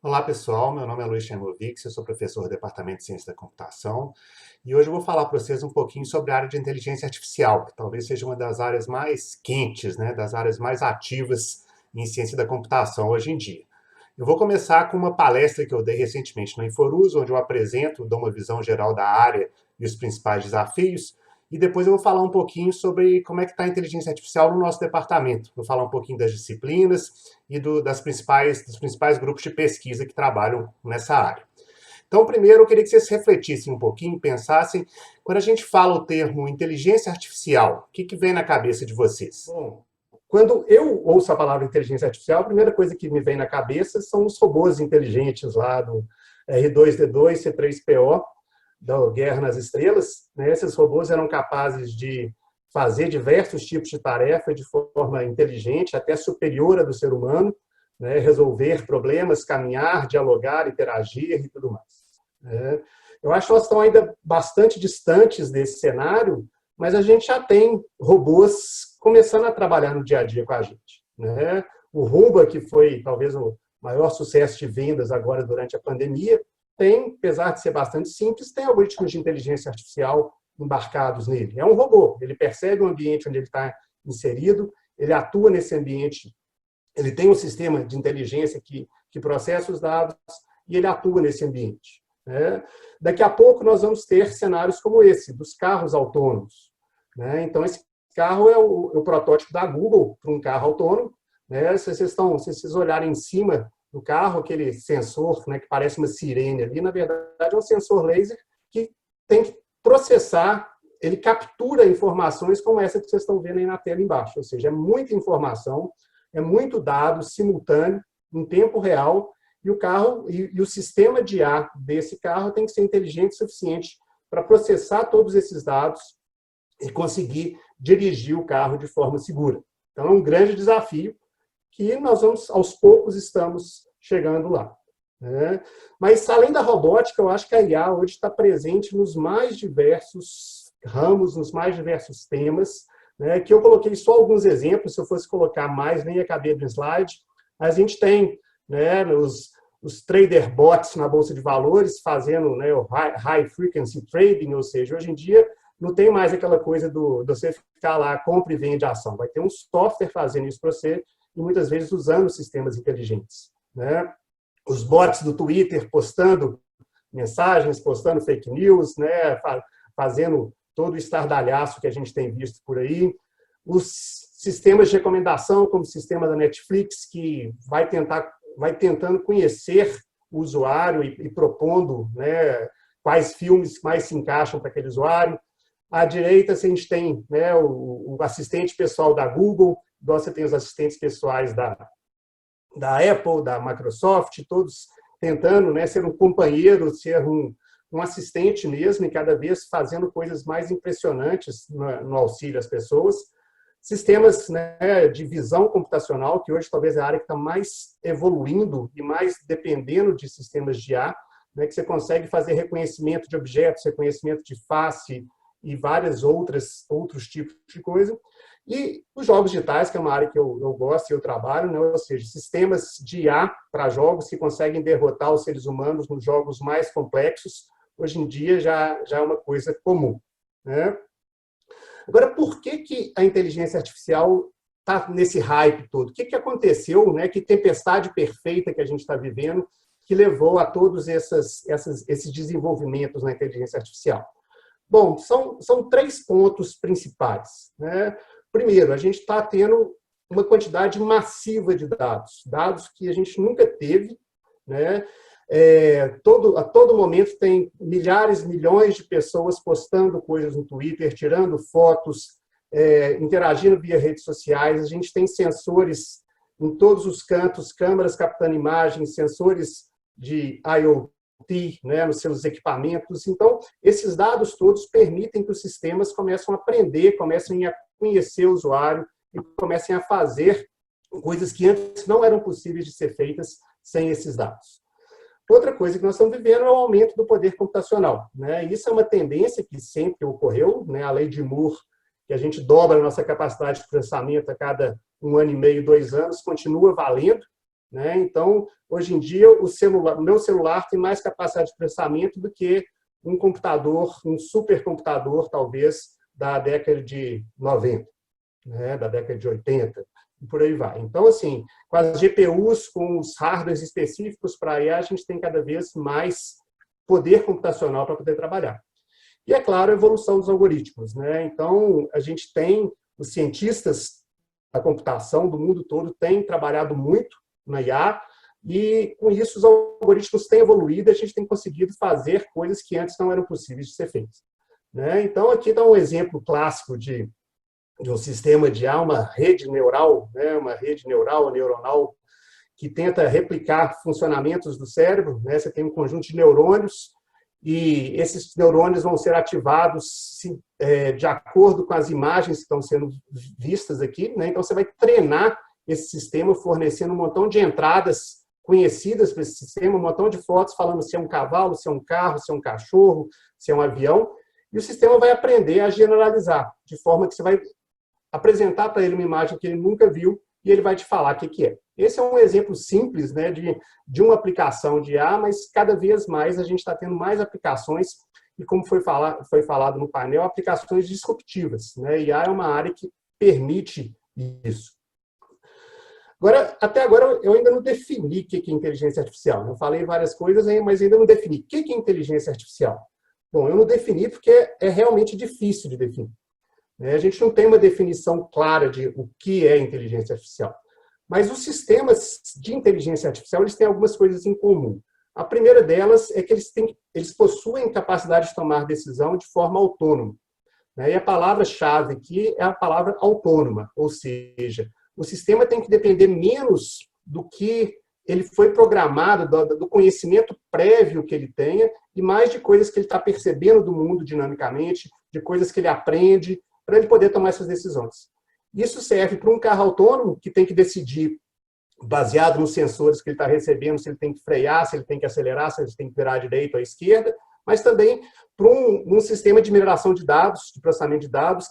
Olá pessoal, meu nome é Luiz Chernovic, eu sou professor do Departamento de Ciência da Computação e hoje eu vou falar para vocês um pouquinho sobre a área de inteligência artificial, que talvez seja uma das áreas mais quentes, né, das áreas mais ativas em ciência da computação hoje em dia. Eu vou começar com uma palestra que eu dei recentemente no Inforus, onde eu apresento, dou uma visão geral da área e os principais desafios, e depois eu vou falar um pouquinho sobre como é que está a inteligência artificial no nosso departamento. Vou falar um pouquinho das disciplinas e dos principais grupos de pesquisa que trabalham nessa área. Então, primeiro, eu queria que vocês refletissem um pouquinho, pensassem, quando a gente fala o termo inteligência artificial, o que vem na cabeça de vocês? Bom, quando eu ouço a palavra inteligência artificial, a primeira coisa que me vem na cabeça são os robôs inteligentes lá do R2-D2, C3PO, da Guerra nas Estrelas. Né? Esses robôs eram capazes de fazer diversos tipos de tarefa de forma inteligente, até superior à do ser humano, né? Resolver problemas, caminhar, dialogar, interagir e tudo mais. Né? Eu acho que nós estamos ainda bastante distantes desse cenário, mas a gente já tem robôs começando a trabalhar no dia a dia com a gente. Né? O Roomba, que foi talvez o maior sucesso de vendas agora durante a pandemia, tem, apesar de ser bastante simples, tem algoritmos de inteligência artificial embarcados nele. É um robô, ele percebe o ambiente onde ele está inserido, ele atua nesse ambiente, ele tem um sistema de inteligência que processa os dados e ele atua nesse ambiente. Né? Daqui a pouco nós vamos ter cenários como esse, dos carros autônomos. Né? Então, esse carro é o protótipo da Google para um carro autônomo. Né? Se vocês olharem em cima do carro, aquele sensor, né, que parece uma sirene ali, na verdade é um sensor laser que tem que processar, ele captura informações como essa que vocês estão vendo aí na tela embaixo. Ou seja, é muita informação, é muito dado simultâneo, em tempo real, e o carro e o sistema de IA desse carro tem que ser inteligente o suficiente para processar todos esses dados e conseguir dirigir o carro de forma segura. Então, é um grande desafio que nós vamos, aos poucos, estamos chegando lá. Né? Mas, além da robótica, eu acho que a IA hoje está presente nos mais diversos ramos, nos mais diversos temas, né? Que eu coloquei só alguns exemplos, se eu fosse colocar mais, nem ia caber no slide. A gente tem, né, os trader bots na Bolsa de Valores fazendo, né, o high frequency trading, ou seja, hoje em dia não tem mais aquela coisa de você ficar lá, compra e vende ação. Vai ter um software fazendo isso para você e muitas vezes usando sistemas inteligentes. Né? Os bots do Twitter postando mensagens, postando fake news, né? Fazendo todo o estardalhaço que a gente tem visto por aí. Os sistemas de recomendação, como o sistema da Netflix, que vai tentando conhecer o usuário e propondo, né, quais filmes mais se encaixam para aquele usuário. À direita, a gente tem, né, o assistente pessoal da Google, você tem os assistentes pessoais da Apple, da Microsoft, todos tentando, né, ser um companheiro, ser um assistente mesmo, e cada vez fazendo coisas mais impressionantes no auxílio às pessoas. Sistemas, né, de visão computacional, que hoje talvez é a área que está mais evoluindo e mais dependendo de sistemas de IA, né, que você consegue fazer reconhecimento de objetos, reconhecimento de face e vários outros tipos de coisa. E os jogos digitais, que é uma área que eu gosto e eu trabalho, né? Ou seja, sistemas de IA para jogos que conseguem derrotar os seres humanos nos jogos mais complexos, hoje em dia já é uma coisa comum. Né? Agora, por que a inteligência artificial está nesse hype todo? O que aconteceu? Né? Que tempestade perfeita que a gente está vivendo que levou a todos esses desenvolvimentos na inteligência artificial? Bom, são 3 pontos principais. Né? Primeiro, a gente está tendo uma quantidade massiva de dados que a gente nunca teve. Né? A todo momento tem milhares, milhões de pessoas postando coisas no Twitter, tirando fotos, interagindo via redes sociais. A gente tem sensores em todos os cantos, câmeras captando imagens, sensores de IoT, né, nos seus equipamentos. Então, esses dados todos permitem que os sistemas comecem a aprender, comecem a conhecer o usuário e comecem a fazer coisas que antes não eram possíveis de ser feitas sem esses dados. Outra coisa que nós estamos vivendo é o aumento do poder computacional. Né? Isso é uma tendência que sempre ocorreu, né? A lei de Moore, que a gente dobra a nossa capacidade de processamento a cada 1 ano e meio, 2 anos, continua valendo. né? Então, hoje em dia, o meu celular tem mais capacidade de processamento do que um computador, um supercomputador, talvez, da década de 90, né? Da década de 80, e por aí vai. Então, assim, com as GPUs, com os hardwares específicos para IA, a gente tem cada vez mais poder computacional para poder trabalhar. E, é claro, a evolução dos algoritmos, né? Então, a gente tem os cientistas da computação do mundo todo têm trabalhado muito na IA, e, com isso, os algoritmos têm evoluído, e a gente tem conseguido fazer coisas que antes não eram possíveis de ser feitas, né? Então, aqui dá um exemplo clássico de um sistema de IA, uma rede neural, né? Uma rede neuronal, que tenta replicar funcionamentos do cérebro, né? Você tem um conjunto de neurônios, e esses neurônios vão ser ativados de acordo com as imagens que estão sendo vistas aqui, né? Então, você vai treinar esse sistema fornecendo um montão de entradas conhecidas para esse sistema, um montão de fotos falando se é um cavalo, se é um carro, se é um cachorro, se é um avião, e o sistema vai aprender a generalizar, de forma que você vai apresentar para ele uma imagem que ele nunca viu e ele vai te falar o que é. Esse é um exemplo simples, né, de uma aplicação de IA, mas cada vez mais a gente está tendo mais aplicações, e como foi falado no painel, aplicações disruptivas, né? IA é uma área que permite isso. Agora, até agora, eu ainda não defini o que é inteligência artificial. Eu falei várias coisas, mas ainda não defini. O que é inteligência artificial? Bom, eu não defini porque é realmente difícil de definir. A gente não tem uma definição clara de o que é inteligência artificial. Mas os sistemas de inteligência artificial, eles têm algumas coisas em comum. A primeira delas é que eles possuem capacidade de tomar decisão de forma autônoma. E a palavra-chave aqui é a palavra autônoma, ou seja, o sistema tem que depender menos do que ele foi programado, do conhecimento prévio que ele tenha, e mais de coisas que ele está percebendo do mundo dinamicamente, de coisas que ele aprende, para ele poder tomar essas decisões. Isso serve para um carro autônomo, que tem que decidir, baseado nos sensores que ele está recebendo, se ele tem que frear, se ele tem que acelerar, se ele tem que virar à direita ou à esquerda, mas também para um sistema de mineração de dados, de processamento de dados,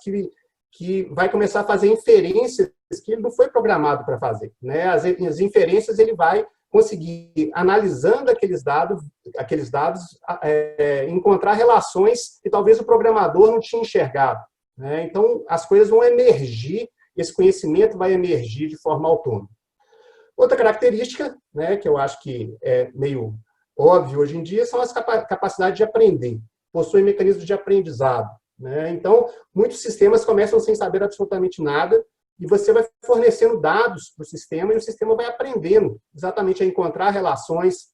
que vai começar a fazer inferências que ele não foi programado para fazer, né? As inferências ele vai conseguir, analisando aqueles dados encontrar relações que talvez o programador não tinha enxergado, né? Então, as coisas vão emergir, esse conhecimento vai emergir de forma autônoma. Outra característica, né, que eu acho que é meio óbvio hoje em dia, são as capacidades de aprender. Possuem mecanismos de aprendizado, né? Então, muitos sistemas começam sem saber absolutamente nada, e você vai fornecendo dados para o sistema, e o sistema vai aprendendo exatamente a encontrar relações,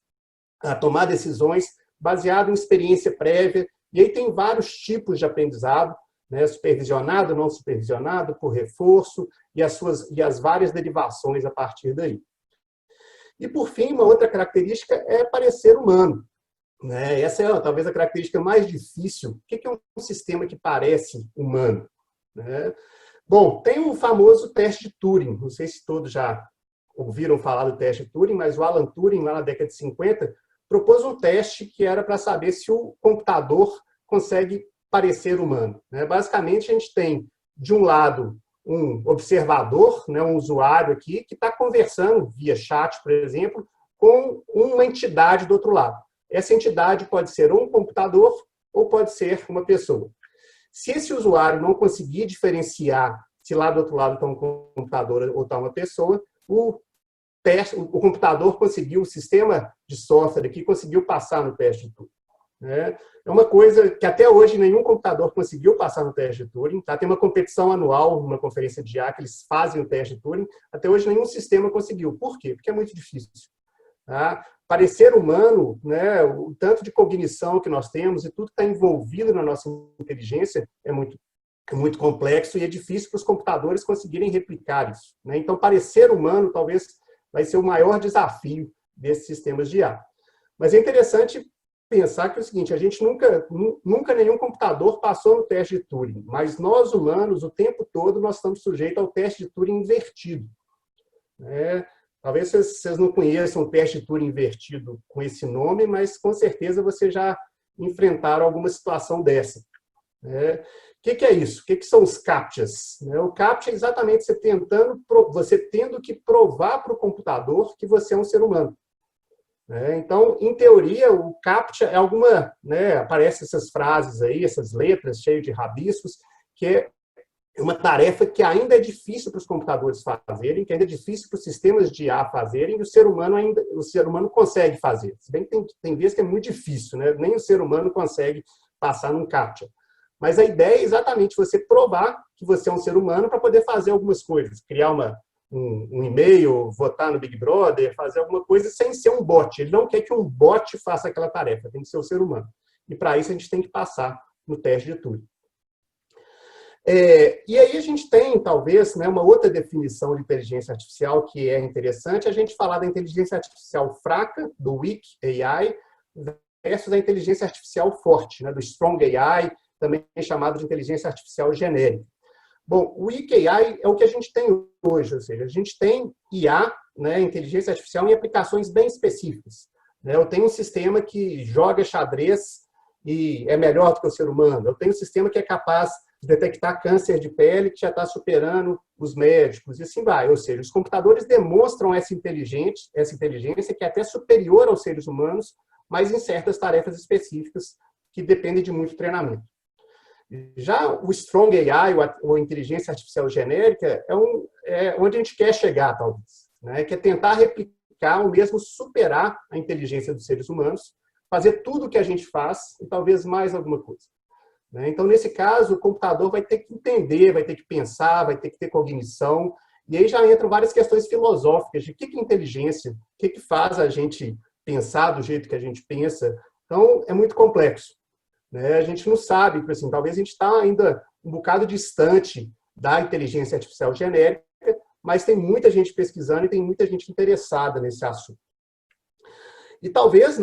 a tomar decisões, baseado em experiência prévia. E aí tem vários tipos de aprendizado, né? Supervisionado, não supervisionado, por reforço, e as várias derivações a partir daí. E, por fim, uma outra característica é parecer humano, né? Essa é talvez a característica mais difícil. O que é um sistema que parece humano, né? Bom, tem o famoso teste de Turing. Não sei se todos já ouviram falar do teste de Turing, mas o Alan Turing, lá na década de 50, propôs um teste que era para saber se o computador consegue parecer humano, né? Basicamente, a gente tem, de um lado, um observador, né, um usuário aqui, que está conversando via chat, por exemplo, com uma entidade do outro lado. Essa entidade pode ser um computador ou pode ser uma pessoa. Se esse usuário não conseguir diferenciar se lá do outro lado está um computador ou está uma pessoa, o computador conseguiu, o sistema de software aqui conseguiu passar no teste de Turing, né? É uma coisa que até hoje nenhum computador conseguiu passar no teste de Turing. Tá? Tem uma competição anual, uma conferência de IA, que eles fazem o teste de Turing. Até hoje nenhum sistema conseguiu. Por quê? Porque é muito difícil. Tá? Parecer humano, né, o tanto de cognição que nós temos e tudo que está envolvido na nossa inteligência é muito complexo, e é difícil para os computadores conseguirem replicar isso, né? Então, parecer humano talvez vai ser o maior desafio desses sistemas de IA. Mas é interessante pensar que é o seguinte: a gente nunca nenhum computador passou no teste de Turing, mas nós humanos, o tempo todo, nós estamos sujeitos ao teste de Turing invertido, né? Talvez vocês não conheçam o teste de Turing invertido com esse nome, mas com certeza vocês já enfrentaram alguma situação dessa, né? que é isso? O que são os CAPTCHAs? O CAPTCHA é exatamente você tendo que provar para o computador que você é um ser humano. Então, em teoria, o CAPTCHA é alguma... aparecem essas frases aí, essas letras cheias de rabiscos, que é uma tarefa que ainda é difícil para os computadores fazerem, que ainda é difícil para os sistemas de IA fazerem, e o ser humano consegue fazer. Se bem que tem vezes que é muito difícil, nem o ser humano consegue passar num CAPTCHA. Mas a ideia é exatamente você provar que você é um ser humano para poder fazer algumas coisas, criar um e-mail, votar no Big Brother, fazer alguma coisa sem ser um bot. Ele não quer que um bot faça aquela tarefa, tem que ser o ser humano. E para isso a gente tem que passar no teste de Turing. E aí a gente tem, talvez, uma outra definição de inteligência artificial que é interessante, a gente falar da inteligência artificial fraca, do weak AI, versus a inteligência artificial forte, do strong AI, também chamado de inteligência artificial genérica. Bom, o weak AI é o que a gente tem hoje, ou seja, a gente tem IA, inteligência artificial, em aplicações bem específicas. Eu tenho um sistema que joga xadrez e é melhor do que o ser humano. Eu tenho um sistema que é capaz de detectar câncer de pele, que já está superando os médicos, e assim vai. Ou seja, os computadores demonstram essa inteligência que é até superior aos seres humanos, mas em certas tarefas específicas que dependem de muito treinamento. Já o Strong AI, ou inteligência artificial genérica, é onde a gente quer chegar, talvez. Que é tentar replicar, ou mesmo superar a inteligência dos seres humanos, fazer tudo o que a gente faz, e talvez mais alguma coisa. Então, nesse caso, o computador vai ter que entender, vai ter que pensar, vai ter que ter cognição, e aí já entram várias questões filosóficas de o que é inteligência, o que faz a gente pensar do jeito que a gente pensa. Então, é muito complexo. A gente não sabe, assim, talvez a gente está ainda um bocado distante da inteligência artificial genérica, mas tem muita gente pesquisando e tem muita gente interessada nesse assunto. E talvez,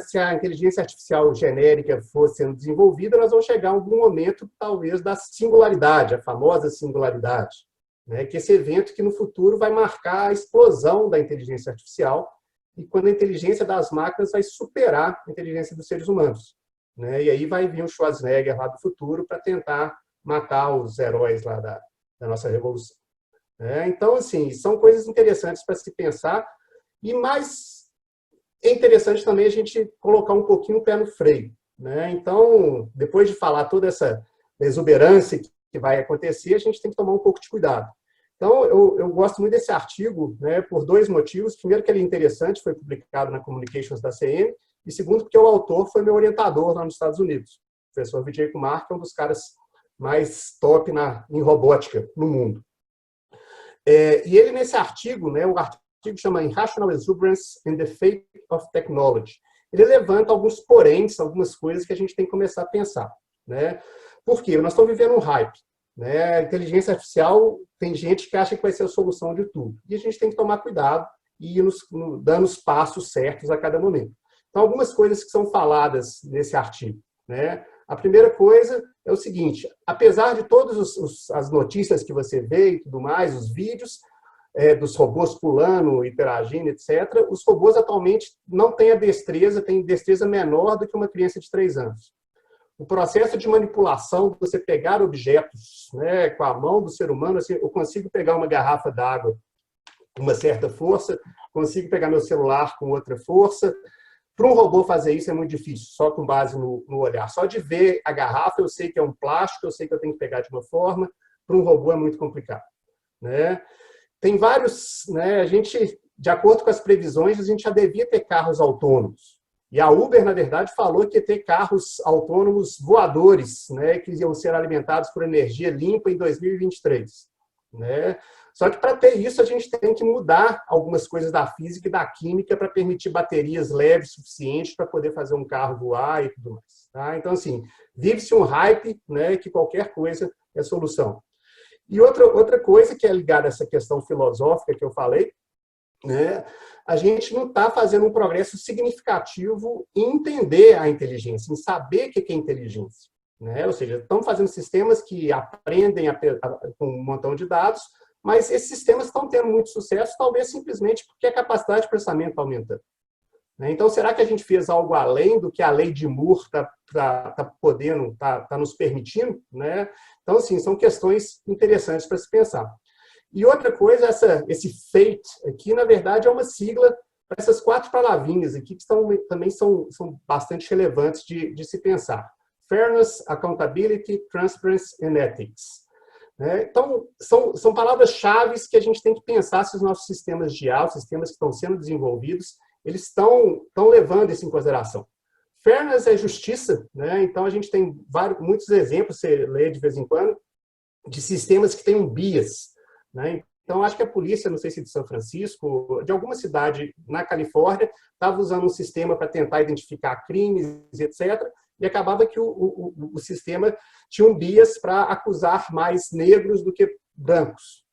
se a inteligência artificial genérica for sendo desenvolvida, nós vamos chegar a algum momento, talvez, da singularidade, a famosa singularidade, que é esse evento que no futuro vai marcar a explosão da inteligência artificial e quando a inteligência das máquinas vai superar a inteligência dos seres humanos. E aí vai vir o Schwarzenegger lá do futuro para tentar matar os heróis lá da nossa revolução. Então, assim, são coisas interessantes para se pensar, e mais é interessante também a gente colocar um pouquinho o pé no freio. Então, depois de falar toda essa exuberância que vai acontecer, a gente tem que tomar um pouco de cuidado. Então, eu gosto muito desse artigo, por dois motivos. Primeiro, que ele é interessante, foi publicado na Communications da CM, e segundo, porque o autor foi meu orientador lá nos Estados Unidos. O professor Vijay Kumar, que é um dos caras mais top em robótica no mundo. E ele, nesse artigo, o artigo chama Irrational Exuberance and the Fate of Technology. Ele levanta alguns poréns, algumas coisas que a gente tem que começar a pensar. Por quê? Nós estamos vivendo um hype. A inteligência artificial, tem gente que acha que vai ser a solução de tudo. E a gente tem que tomar cuidado e ir dando os passos certos a cada momento. Então, algumas coisas que são faladas nesse artigo. A primeira coisa é o seguinte: apesar de todas as notícias que você vê e tudo mais, os vídeos dos robôs pulando, interagindo, etc., os robôs atualmente não têm a destreza, têm destreza menor do que uma criança de 3 anos. O processo de manipulação, você pegar objetos com a mão do ser humano, assim, eu consigo pegar uma garrafa d'água com uma certa força, consigo pegar meu celular com outra força. Para um robô fazer isso é muito difícil, só com base no olhar. Só de ver a garrafa, eu sei que é um plástico, eu sei que eu tenho que pegar de uma forma. Para um robô é muito complicado. Tem vários... a gente, de acordo com as previsões, a gente já devia ter carros autônomos. E a Uber, na verdade, falou que ia ter carros autônomos voadores, que iam ser alimentados por energia limpa em 2023. Só que para ter isso, a gente tem que mudar algumas coisas da física e da química para permitir baterias leves suficientes para poder fazer um carro voar e tudo mais. Então, assim, vive-se um hype, que qualquer coisa é solução. E outra coisa que é ligada a essa questão filosófica que eu falei, a gente não está fazendo um progresso significativo em entender a inteligência, em saber o que é inteligência. Ou seja, estamos fazendo sistemas que aprendem com um montão de dados, mas esses sistemas estão tendo muito sucesso, talvez simplesmente porque a capacidade de processamento está aumentando. né? Então, será que a gente fez algo além do que a lei de Moore está nos permitindo? Né? Então, assim, são questões interessantes para se pensar. E outra coisa, esse FATE aqui, na verdade, é uma sigla para essas 4 palavrinhas aqui, que também são bastante relevantes de se pensar. Fairness, Accountability, Transparency and Ethics. Né? Então, são palavras-chave que a gente tem que pensar se os nossos sistemas de IA, os sistemas que estão sendo desenvolvidos, eles estão levando isso em consideração. Fairness é justiça, né? Então a gente tem muitos exemplos, você lê de vez em quando, de sistemas que têm um bias, né? Então, acho que a polícia, não sei se de São Francisco, de alguma cidade na Califórnia, estava usando um sistema para tentar identificar crimes, etc., e acabava que o sistema tinha um bias para acusar mais negros do que brancos.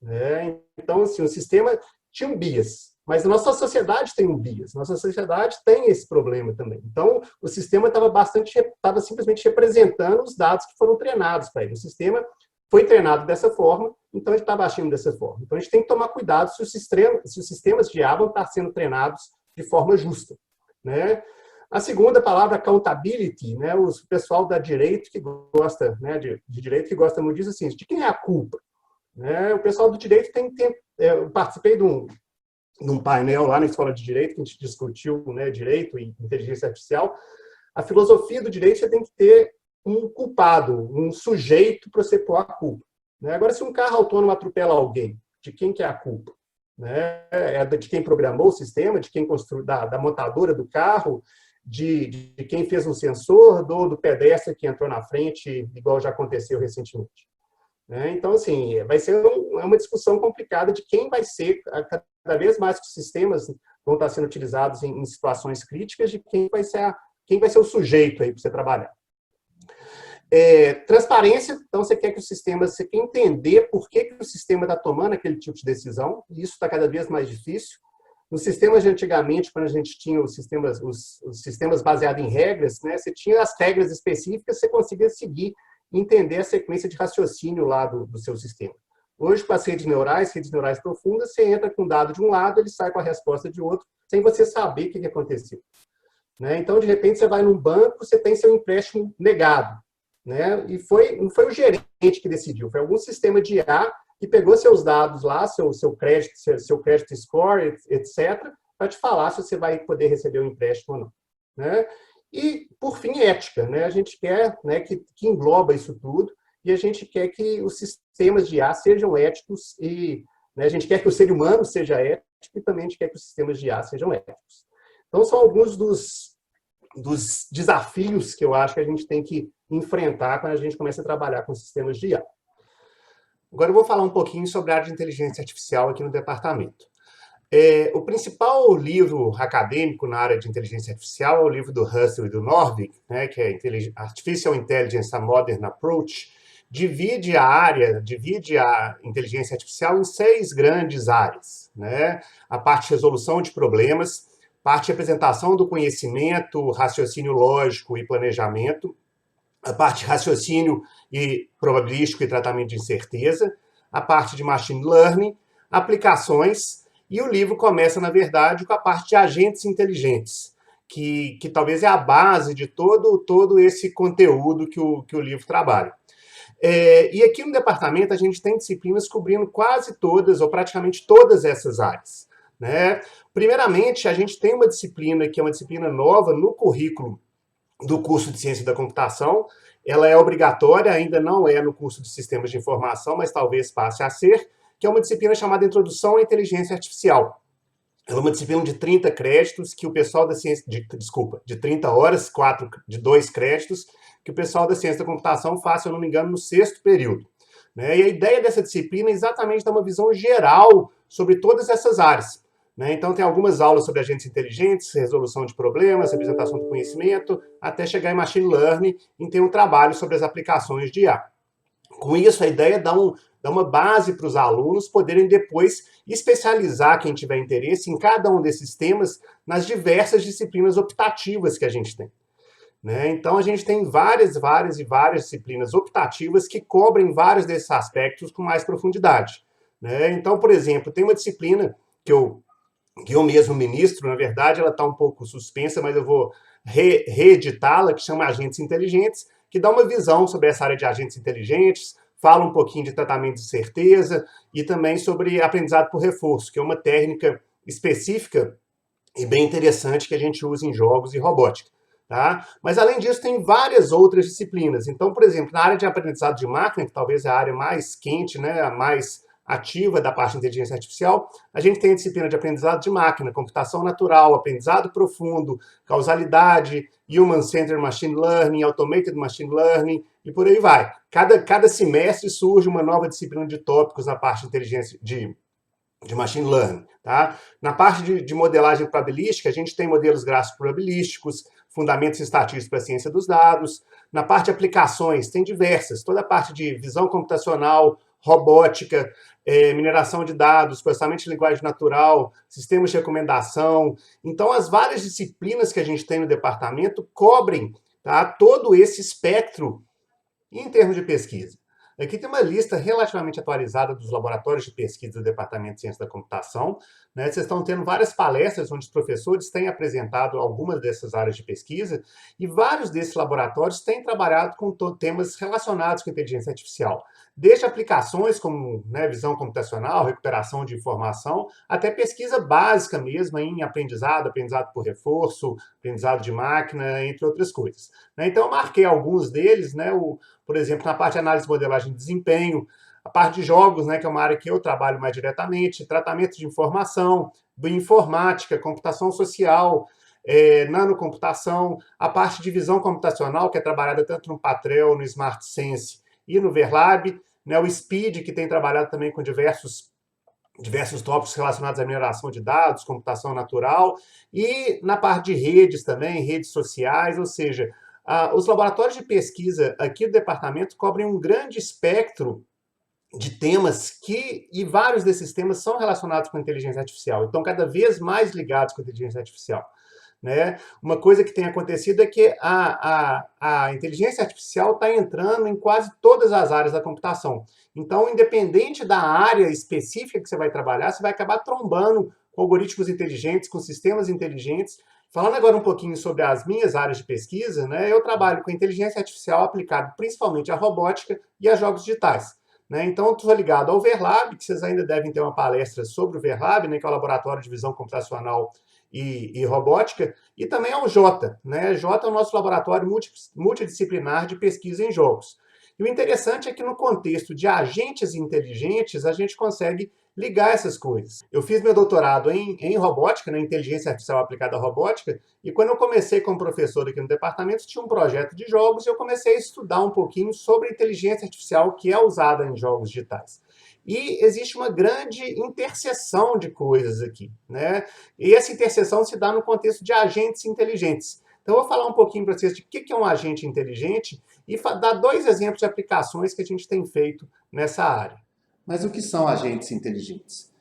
Né? Então, assim, o sistema tinha um bias, mas a nossa sociedade tem um bias, nossa sociedade tem esse problema também. Então, o sistema estava simplesmente representando os dados que foram treinados para ele. O sistema foi treinado dessa forma, então ele estava agindo dessa forma. Então, a gente tem que tomar cuidado se os sistemas de IA vão estar sendo treinados de forma justa. Né? A segunda palavra, accountability, né? O pessoal da direito que gosta, né, de direito que gosta muito disso, assim, de quem é a culpa? Né? O pessoal do direito eu participei de um painel lá na Escola de Direito, que a gente discutiu, né, direito e inteligência artificial. A filosofia do direito, você tem que ter um culpado, um sujeito para você pôr a culpa. Né? Agora, se um carro autônomo atropela alguém, de quem que é a culpa? Né? É de quem programou o sistema, de quem construiu, da montadora do carro, de quem fez um sensor, do pedestre que entrou na frente, igual já aconteceu recentemente. Né? Então, assim, vai ser uma discussão complicada de quem vai ser, cada vez mais que os sistemas vão estar sendo utilizados em situações críticas, de quem vai ser o sujeito aí para você trabalhar. Transparência, então você quer entender por que o sistema está tomando aquele tipo de decisão, e isso está cada vez mais difícil. Nos sistemas de antigamente, quando a gente tinha os sistemas baseados em regras, né, você tinha as regras específicas, você conseguia seguir e entender a sequência de raciocínio lá do seu sistema. Hoje, com as redes neurais profundas, você entra com um dado de um lado, ele sai com a resposta de outro, sem você saber o que aconteceu. Né? Então, de repente, você vai num banco, você tem seu empréstimo negado. Né? E não foi o gerente que decidiu, foi algum sistema de IA que pegou seus dados lá, seu crédito score, etc., para te falar se você vai poder receber o empréstimo ou não. Né? E, por fim, ética. Né? A gente quer, né, que engloba isso tudo, e a gente quer que os sistemas de IA sejam éticos, e, né, a gente quer que o ser humano seja ético, e também a gente quer que os sistemas de IA sejam éticos. Então, são alguns dos desafios que eu acho que a gente tem que enfrentar quando a gente começa a trabalhar com sistemas de IA. Agora eu vou falar um pouquinho sobre a área de inteligência artificial aqui no departamento. O principal livro acadêmico na área de inteligência artificial é o livro do Russell e do Norvig, né, que é Artificial Intelligence: A Modern Approach. Divide a inteligência artificial em 6 grandes áreas. Né? A parte de resolução de problemas, parte de apresentação do conhecimento, raciocínio lógico e planejamento, a parte de raciocínio e probabilístico e tratamento de incerteza, a parte de machine learning, aplicações, e o livro começa, na verdade, com a parte de agentes inteligentes, que talvez é a base de todo esse conteúdo que o livro trabalha. E aqui no departamento a gente tem disciplinas cobrindo quase todas, ou praticamente todas essas áreas. Né? Primeiramente, a gente tem uma disciplina que é uma disciplina nova no currículo do curso de Ciência da Computação. Ela é obrigatória, ainda não é no curso de Sistemas de Informação, mas talvez passe a ser, que é uma disciplina chamada Introdução à Inteligência Artificial. Ela é uma disciplina de 30 créditos que o pessoal da ciência... de 30 horas, 2 créditos, que o pessoal da Ciência da Computação faz, se eu não me engano, no 6º período. Né? E a ideia dessa disciplina é exatamente dar uma visão geral sobre todas essas áreas. Né? Então, tem algumas aulas sobre agentes inteligentes, resolução de problemas, representação do conhecimento, até chegar em machine learning, em ter um trabalho sobre as aplicações de IA. Com isso, a ideia é dar uma base para os alunos poderem depois especializar, quem tiver interesse, em cada um desses temas, nas diversas disciplinas optativas que a gente tem. Né? Então, a gente tem várias disciplinas optativas que cobrem vários desses aspectos com mais profundidade. Né? Então, por exemplo, tem uma disciplina que eu que eu mesmo ministro, na verdade, ela está um pouco suspensa, mas eu vou reeditá-la, que chama Agentes Inteligentes, que dá uma visão sobre essa área de agentes inteligentes, fala um pouquinho de tratamento de certeza e também sobre aprendizado por reforço, que é uma técnica específica e bem interessante que a gente usa em jogos e robótica. Tá? Mas, além disso, tem várias outras disciplinas. Então, por exemplo, na área de aprendizado de máquina, que talvez é a área mais quente, né, a mais ativa da parte de inteligência artificial, a gente tem a disciplina de aprendizado de máquina, computação natural, aprendizado profundo, causalidade, Human-Centered Machine Learning, Automated Machine Learning, e por aí vai. Cada semestre surge uma nova disciplina de tópicos na parte de inteligência de machine learning. Tá? Na parte de modelagem probabilística, a gente tem modelos gráficos probabilísticos, fundamentos estatísticos para a ciência dos dados. Na parte de aplicações, tem diversas, toda a parte de visão computacional, robótica, mineração de dados, processamento de linguagem natural, sistemas de recomendação. Então, as várias disciplinas que a gente tem no departamento cobrem, tá, todo esse espectro em termos de pesquisa. Aqui tem uma lista relativamente atualizada dos laboratórios de pesquisa do Departamento de Ciência da Computação. Né? Vocês estão tendo várias palestras onde os professores têm apresentado algumas dessas áreas de pesquisa e vários desses laboratórios têm trabalhado com temas relacionados com inteligência artificial. Desde aplicações como, né, visão computacional, recuperação de informação, até pesquisa básica mesmo em aprendizado por reforço, aprendizado de máquina, entre outras coisas. Né? Então, eu marquei alguns deles, né, por exemplo, na parte de análise e modelagem de desempenho, a parte de jogos, né, que é uma área que eu trabalho mais diretamente, tratamento de informação, bioinformática, computação social, nanocomputação, a parte de visão computacional, que é trabalhada tanto no Patrel, no Smart Sense e no Verlab, né, o SPEED, que tem trabalhado também com diversos tópicos relacionados à mineração de dados, computação natural, e na parte de redes também, redes sociais, ou seja, os laboratórios de pesquisa aqui do departamento cobrem um grande espectro de temas e vários desses temas são relacionados com a inteligência artificial, então cada vez mais ligados com a inteligência artificial. Né? Uma coisa que tem acontecido é que a inteligência artificial está entrando em quase todas as áreas da computação. Então, independente da área específica que você vai trabalhar, você vai acabar trombando com algoritmos inteligentes, com sistemas inteligentes. Falando agora um pouquinho sobre as minhas áreas de pesquisa, né, eu trabalho com inteligência artificial aplicada principalmente à robótica e a jogos digitais. Né? Então, estou ligado ao Verlab, que vocês ainda devem ter uma palestra sobre o Verlab, né, que é o Laboratório de Visão Computacional e robótica, e também ao Jota. Né? Jota é o nosso laboratório multidisciplinar de pesquisa em jogos. E o interessante é que no contexto de agentes inteligentes, a gente consegue ligar essas coisas. Eu fiz meu doutorado em robótica, né, inteligência artificial aplicada à robótica, e quando eu comecei como professor aqui no departamento, tinha um projeto de jogos e eu comecei a estudar um pouquinho sobre a inteligência artificial que é usada em jogos digitais. E existe uma grande interseção de coisas aqui, né? E essa interseção se dá no contexto de agentes inteligentes. Então, eu vou falar um pouquinho para vocês de o que é um agente inteligente e dar dois exemplos de aplicações que a gente tem feito nessa área. Mas o que são agentes inteligentes?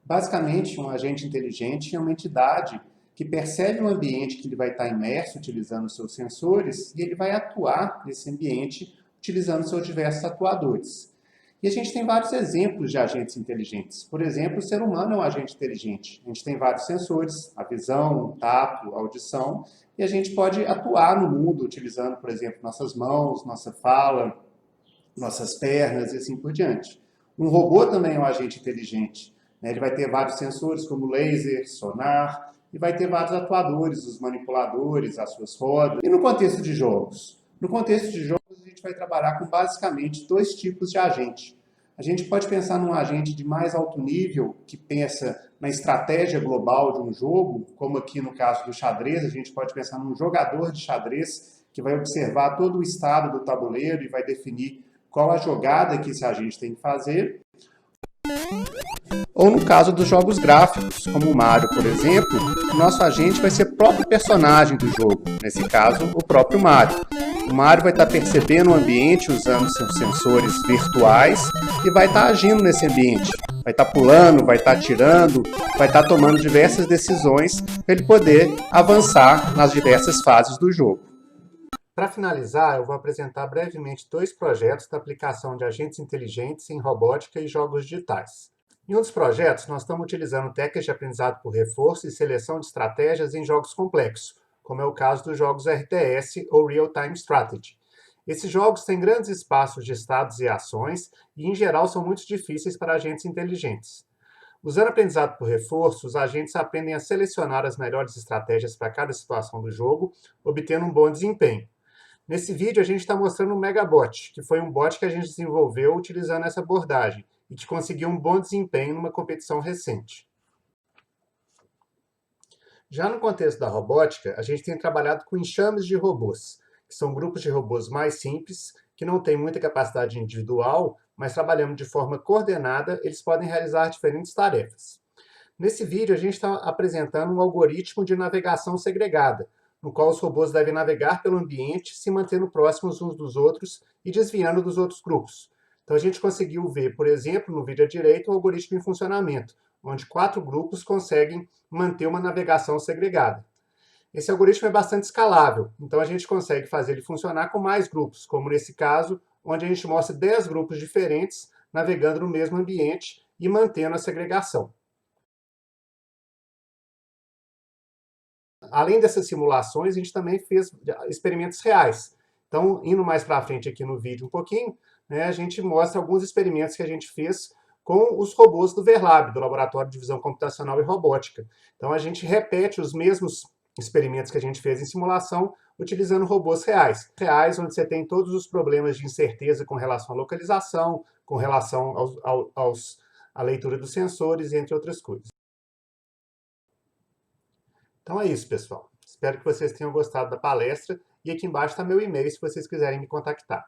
Basicamente, um agente inteligente é uma entidade que percebe um ambiente que ele vai estar imerso utilizando seus sensores e ele vai atuar nesse ambiente utilizando seus diversos atuadores. E a gente tem vários exemplos de agentes inteligentes. Por exemplo, o ser humano é um agente inteligente. A gente tem vários sensores, a visão, o tato, a audição, e a gente pode atuar no mundo utilizando, por exemplo, nossas mãos, nossa fala, nossas pernas e assim por diante. Um robô também é um agente inteligente. Né? Ele vai ter vários sensores como laser, sonar, e vai ter vários atuadores, os manipuladores, as suas rodas. E no contexto de jogos? No contexto de jogos, a gente vai trabalhar com basicamente dois tipos de agente. A gente pode pensar num agente de mais alto nível, que pensa na estratégia global de um jogo, como aqui no caso do xadrez, a gente pode pensar num jogador de xadrez, que vai observar todo o estado do tabuleiro e vai definir qual a jogada que esse agente tem que fazer. Ou no caso dos jogos gráficos, como o Mario, por exemplo, o nosso agente vai ser o próprio personagem do jogo, nesse caso, o próprio Mario. O Mario vai estar percebendo o ambiente usando seus sensores virtuais e vai estar agindo nesse ambiente. Vai estar pulando, vai estar atirando, vai estar tomando diversas decisões para ele poder avançar nas diversas fases do jogo. Para finalizar, eu vou apresentar brevemente dois projetos da aplicação de agentes inteligentes em robótica e jogos digitais. Em um dos projetos, nós estamos utilizando técnicas de aprendizado por reforço e seleção de estratégias em jogos complexos, como é o caso dos jogos RTS ou Real Time Strategy. Esses jogos têm grandes espaços de estados e ações e, em geral, são muito difíceis para agentes inteligentes. Usando aprendizado por reforço, os agentes aprendem a selecionar as melhores estratégias para cada situação do jogo, obtendo um bom desempenho. Nesse vídeo, a gente está mostrando o Megabot, que foi um bot que a gente desenvolveu utilizando essa abordagem e que conseguiu um bom desempenho numa competição recente. Já no contexto da robótica, a gente tem trabalhado com enxames de robôs, que são grupos de robôs mais simples, que não têm muita capacidade individual, mas trabalhando de forma coordenada, eles podem realizar diferentes tarefas. Nesse vídeo, a gente está apresentando um algoritmo de navegação segregada, no qual os robôs devem navegar pelo ambiente, se mantendo próximos uns dos outros e desviando dos outros grupos. Então, a gente conseguiu ver, por exemplo, no vídeo à direita, um algoritmo em funcionamento, onde 4 grupos conseguem manter uma navegação segregada. Esse algoritmo é bastante escalável, então a gente consegue fazer ele funcionar com mais grupos, como nesse caso, onde a gente mostra 10 grupos diferentes navegando no mesmo ambiente e mantendo a segregação. Além dessas simulações, a gente também fez experimentos reais. Então, indo mais para frente aqui no vídeo um pouquinho, né, a gente mostra alguns experimentos que a gente fez com os robôs do Verlab, do Laboratório de Visão Computacional e Robótica. Então, a gente repete os mesmos experimentos que a gente fez em simulação, utilizando robôs reais. Reais, onde você tem todos os problemas de incerteza com relação à localização, com relação à leitura dos sensores, entre outras coisas. Então é isso, pessoal. Espero que vocês tenham gostado da palestra e aqui embaixo está meu e-mail se vocês quiserem me contactar.